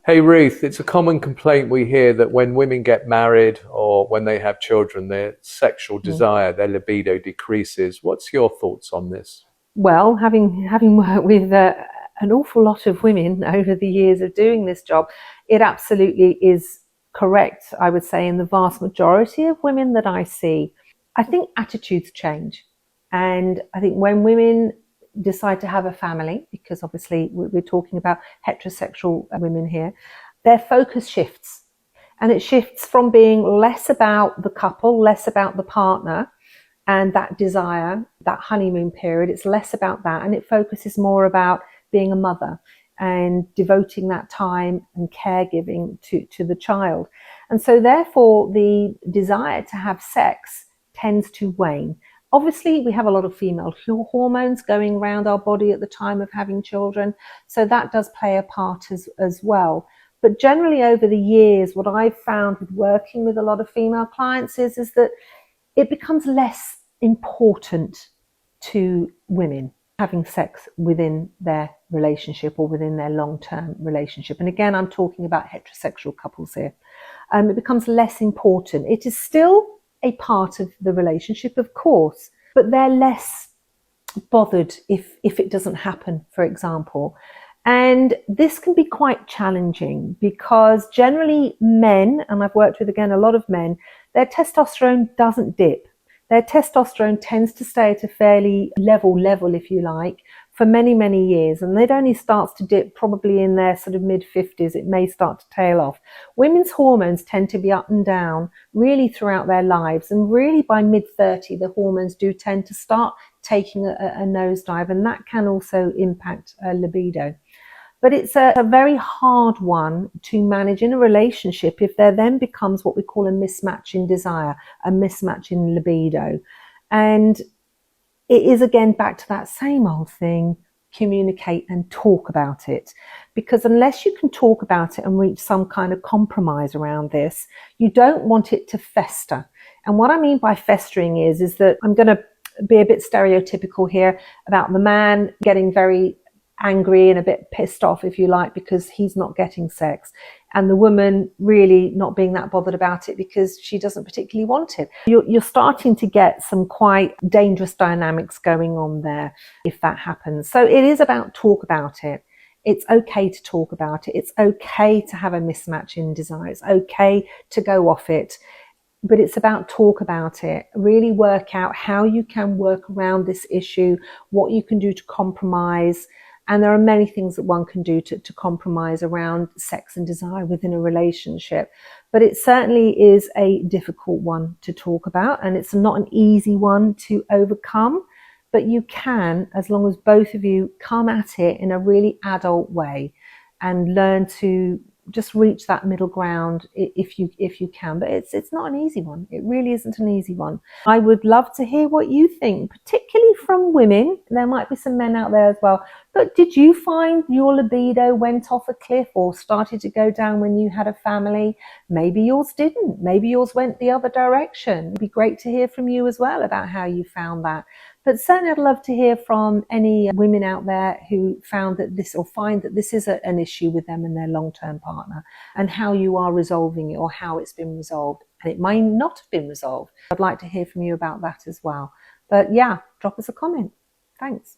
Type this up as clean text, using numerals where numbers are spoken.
Hey Ruth, it's a common complaint we hear that when women get married or when they have children, their sexual Mm. desire, their libido decreases. What's your thoughts on this? Well, having worked with an awful lot of women over the years of doing this job, it absolutely is correct, I would say, in the vast majority of women that I see. I think attitudes change. And I think when women decide to have a family, because obviously we're talking about heterosexual women here, their focus shifts. And it shifts from being less about the couple, less about the partner, and that desire, that honeymoon period. It's less about that, and it focuses more about being a mother and devoting that time and caregiving to the child. And so therefore the desire to have sex tends to wane. Obviously we have a lot of female hormones going around our body at the time of having children, so that does play a part as well. But generally over the years, what I've found with working with a lot of female clients is that it becomes less important to women having sex within their relationship or within their long-term relationship. And again, I'm talking about heterosexual couples here. It becomes less important. It is still a part of the relationship, of course, but they're less bothered if it doesn't happen, for example. And this can be quite challenging because generally men, and I've worked with, again, a lot of men, their testosterone doesn't dip. Their testosterone tends to stay at a fairly level, if you like, for many, many years. And it only starts to dip probably in their sort of mid-50s. It may start to tail off. Women's hormones tend to be up and down really throughout their lives. And really by mid-30, the hormones do tend to start taking a nosedive. And that can also impact libido. But it's a very hard one to manage in a relationship if there then becomes what we call a mismatch in desire, a mismatch in libido. And it is again back to that same old thing, communicate and talk about it. Because unless you can talk about it and reach some kind of compromise around this, you don't want it to fester. And what I mean by festering is that I'm going to be a bit stereotypical here about the man getting very angry and a bit pissed off, if you like, because he's not getting sex, and the woman really not being that bothered about it because she doesn't particularly want it. You're starting to get some quite dangerous dynamics going on there if that happens. So it is about talk about it. It's okay to talk about it. It's okay to have a mismatch in desire. It's okay to go off it. But it's about talk about it, really work out how you can work around this issue, what you can do to compromise. And there are many things that one can do to compromise around sex and desire within a relationship. But it certainly is a difficult one to talk about, and it's not an easy one to overcome. But you can, as long as both of you come at it in a really adult way and learn to just reach that middle ground if you can. But it's not an easy one. It really isn't an easy one. I would love to hear what you think, particularly from women. There might be some men out there as well. But did you find your libido went off a cliff or started to go down when you had a family? Maybe yours didn't. Maybe yours went the other direction. It'd be great to hear from you as well about how you found that. But certainly I'd love to hear from any women out there who found that this, or find that this is an issue with them and their long-term partner, and how you are resolving it or how it's been resolved. And it might not have been resolved. I'd like to hear from you about that as well. But yeah, drop us a comment. Thanks.